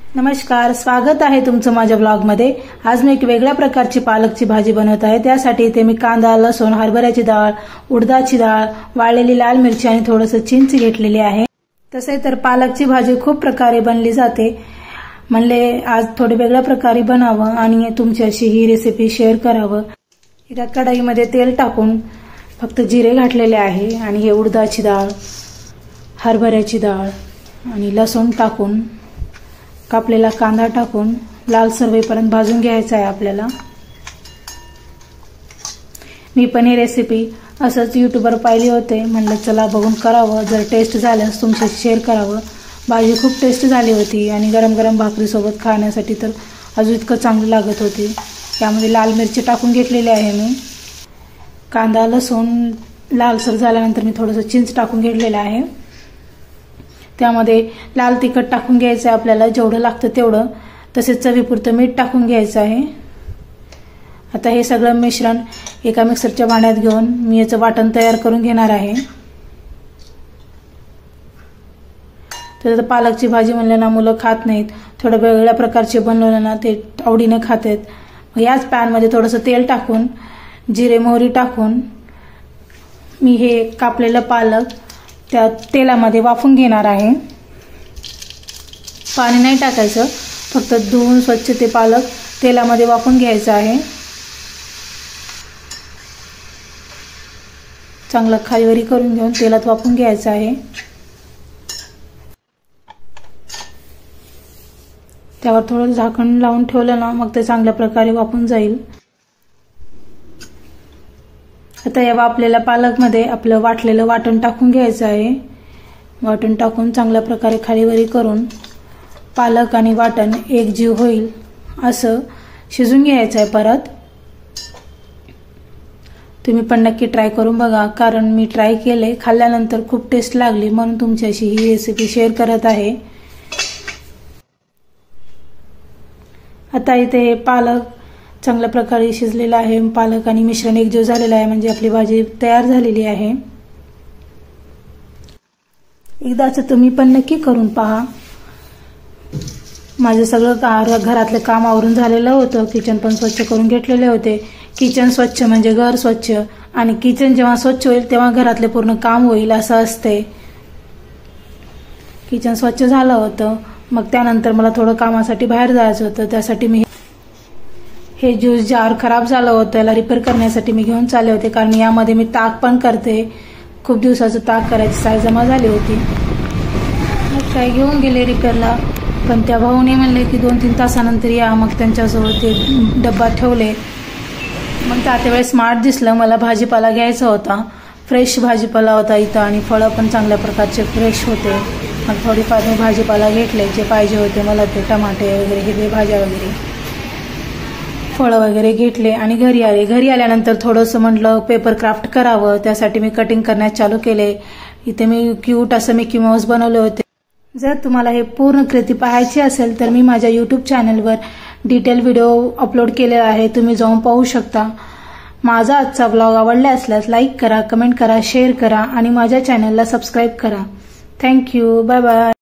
नमस्कार, स्वागत आहे तुमचं माझ्या ब्लॉगमध्ये। आज मी एक वेगळ्या प्रकारची पालकची भाजी बनवत आहे। त्यासाठी इथे मी कांदा, लसूण, हरभऱ्याची डाळ, उडदाची डाळ, वाळलेली लाल मिरची आणि थोडंसं चिंच घेतलेली आहे। तसे तर पालकची भाजी खूप प्रकारे बनली जाते, म्हणले आज थोडे वेगळ्या प्रकारे बनावं आणि तुमच्याशी ही रेसिपी शेअर करावं। एका कढईमध्ये तेल टाकून फक्त जिरे घातलेले आहे आणि हे उडदाची डाळ, हरभऱ्याची डाळ आणि लसूण टाकून कापलेला कांदा टाकून लालसर होईपर्यंत भाजून घ्यायचा आहे आपल्याला। मी पण ही रेसिपी असंच यूट्यूबवर पाहिली होते, म्हणलं चला बघून करावं, जर टेस्ट झाल्यास तुमच्याशी शेअर करावं। भाजी खूप टेस्ट झाली होती आणि गरम गरम भाकरी सोबत खाण्यासाठी तर अजून इतकं चांगली लागत होती। त्यामध्ये लाल मिरची टाकून घेतलेली आहे मी। कांदा लसूण लालसर झाल्यानंतर मी थोडंसं चिंच टाकून घेतलेलं आहे। त्यामध्ये लाल तिखट टाकून घ्यायचं आहे आपल्याला, जेवढं लागतं तेवढं। तसेच चवीपुरतं मीठ टाकून घ्यायचं आहे। आता हे सगळं मिश्रण एका मिक्सरच्या भांड्यात घेऊन मी याचं वाटण तयार करून घेणार आहे। तर पालकची भाजी म्हणलं ना मुलं खात नाहीत, थोडं वेगळ्या प्रकारचे बनवलं ना ते आवडीने खातात। याच पॅनमध्ये थोडंसं तेल टाकून जिरे मोहरी टाकून मी हे कापलेलं पालक त्या तेलामध्ये वाफून घेणार आहे। पाणी नाही टाकायचं, फक्त धुवून स्वच्छ ते पालक तेलामध्ये वाफून घ्यायचं आहे। चांगलं खालीवरी करून घेऊन तेलात वाफून घ्यायचं आहे। त्यावर थोडं झाकण लावून ठेवलं ना मग ते चांगल्या प्रकारे वाफून जाईल। आता या वाफलेल्या पालकमध्ये आपलं वाटलेलं वाटण टाकून घ्यायचं आहे। वाटण टाकून चांगल्या प्रकारे खालीवरी करून पालक आणि वाटण एकजीव होईल असं शिजून घ्यायचं आहे। परत तुम्ही पण नक्की ट्राय करून बघा, कारण मी ट्राय केले, खाल्ल्यानंतर खूप टेस्ट लागली, म्हणून तुमच्याशी ही रेसिपी शेअर करत आहे। आता इथे पालक चांगल्या प्रकारे शिजलेला आहे, पालक आणि मिश्रण एकजीव झालेलं आहे, म्हणजे आपली भाजी तयार झालेली आहे। एकदाच तुम्ही पण नक्की करून पहा। माझं सगळं घरातलं काम आवरून झालेलं होतं, किचन पण स्वच्छ करून घेतलेले होते। किचन स्वच्छ म्हणजे घर स्वच्छ, आणि किचन जेव्हा स्वच्छ होईल तेव्हा घरातले पूर्ण काम होईल असं असते। किचन स्वच्छ झालं होतं, मग त्यानंतर मला थोडं कामासाठी बाहेर जायचं होतं। त्यासाठी मी हे ज्यूस जार खराब झालं होतं, त्याला रिपेअर करण्यासाठी मी घेऊन चालले होते, कारण यामध्ये मी ताक पण करते। खूप दिवसाचं ताक करायची साय जमा झाली होती, मग काय घेऊन गेले रिपेअरला। पण त्या भाऊने म्हणले की 2-3 तासानंतर या, मग त्यांच्यासोबत ते डब्बा ठेवले। मग त्या स्मार्ट दिसलं, मला भाजीपाला घ्यायचा होता, फ्रेश भाजीपाला होता इथं, आणि फळं पण चांगल्या प्रकारचे फ्रेश होते। मग थोडीफार मी भाजीपाला घेतले, जे पाहिजे होते मला, ते टमाटे वगैरे, हिरवे भाज्या वगैरे, फळं वगैरे घेतले आणि घरी आले। घरी आल्यानंतर थोडंसं म्हटलं पेपर क्राफ्ट करावं, त्यासाठी मी कटिंग करण्यास चालू केले। इथे मी क्यूट असं मिकी माऊस बनवले होते। जर तुम्हाला हे पूर्ण कृती पाहायची असेल तर मी माझ्या यूट्यूब चॅनलवर डिटेल व्हिडिओ अपलोड केलेला आहे, तुम्ही जाऊन पाहू शकता। माझा आजचा ब्लॉग आवडला असल्यास लाईक करा, कमेंट करा, शेअर करा आणि माझ्या चॅनलला सबस्क्राईब करा। Thank you, bye bye.